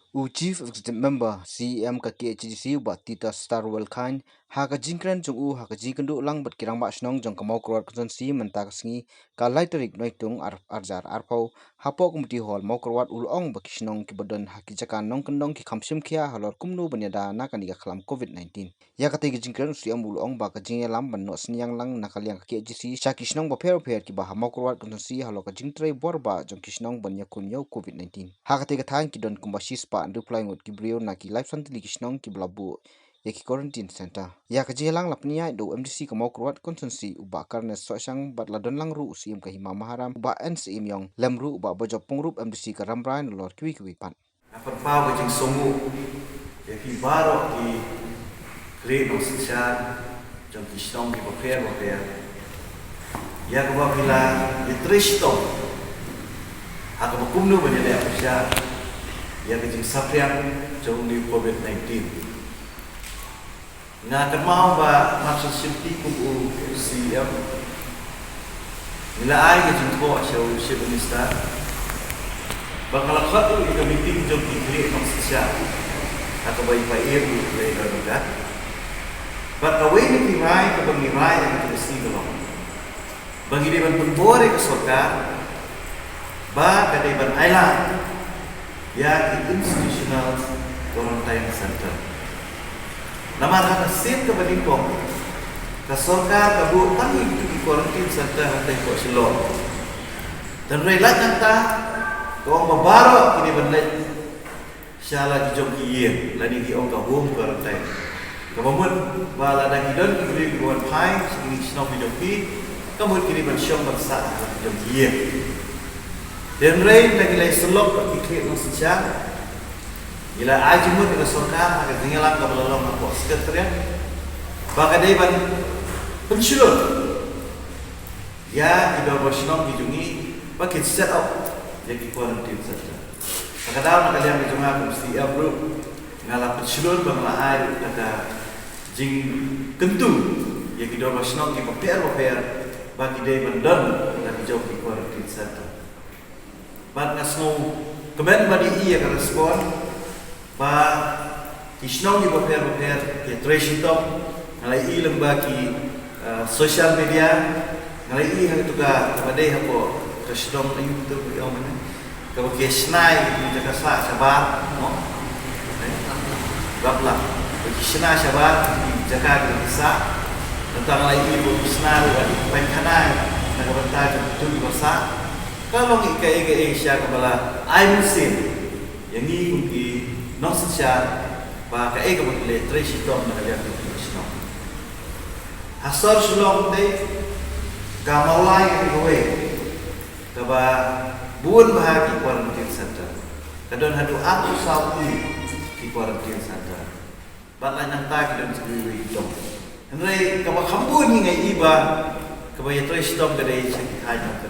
Chief Executive Member CEM ka KHGC ba Tita Starwell Khan ha ka jingkran chung ha ka jikandu lang bat kirang ba snong jong kamau krot kon si menta ka singi ka laiterik noitung arjar arpau hapo committee hall mau krot ulong ba kisnong ki bodon ha ki jakan nong kendong ki khamsim khia halor kumnu banyada na kani ka khlam COVID-19 ya ka te jingkran siam ulong ba ka jingelam ban no sniang lang nakaliang ka KHGC sha kisnong ba pher ki ba mau krot kon si halor ka jingtrai borba jong kisnong banya kunyo COVID-19 ha ka te ka thang ki don kumbashi andu flying out kibrio na ki life santli kisnong ki blabu ya ki quarantine center ya ka jelang lapnia do MDC ka mau kruat konsensi uba karne sosyang batla don lang ru usim ka hima maharam uba NCM yong lemru uba bojop pungrup MDC ka rambrain lor kiwi pan apat pa wajing songu ya ki baro ki kre no sisya jong kisnong ki bapher ya ka bila itristo atau kumnu banyada apsya ya kecing sapriang jauh di COVID-19. Nga termau ba maksud sifti kubu CM. Nila ay kecing ko siya chief minister. Bakal khatu ika meeting jauh di kiri maksudnya atau bayi pair di daerah dekat. Bakawai ni tirai ke pengirai yang terus tolong. Bagi dia penbore ke sorga. Ba kadai ban island. Ya di institutional quarantine center. Nama nak sip ke Badingkong, ke Sorka, ke Bukang itu di quarantine center hantai kok Selong. Dan relat nyata, kau membaro kini benda syala di jom kiye, lani di orang home quarantine. Kemudian bala dah kidon kini buat pai, sini snow di jom ki, kemudian kini bersyom bersa di jom kiye. Dan rain lagi lagi selok bagi klik sosial. Ila ajimut dengan sorka akan tinggalan ke belakang apa sekretariat. Bagi dia ban pensyur. Ya kita bersama dijungi bagi set up jadi quarantine saja. Kadang nak kalian berjumpa mesti abru ngalah pensyur bangla air kata jing kentu. Ya kita bersama kita paper bagi dia bandon lagi jauh di quarantine saja. Bat ngasno kemen badi iya ka respon ba kisnong di paper ke treshitop ngalai i lembaki social media ngalai i hang tuga kepada hapo treshitop na YouTube yo mana ka ke snai di jaga sa sabar no gapla ke snai sabar di jaga bisa tentang ngalai i bo snai di pengkanai na kabanta tu di masa. Kalau ika Asia kepala IMC yang ini di non sosial, bahkan ika boleh trace itu nak lihat di sini. Hasor sulung teh gamalai yang digawe, kaba bukan bahagi quarantine center. Kadang hadu aku sapu di quarantine center. Bagai nanti kita mesti itu. Henry kaba kambun ni ngai iba, kaba trace itu kedai cek hanya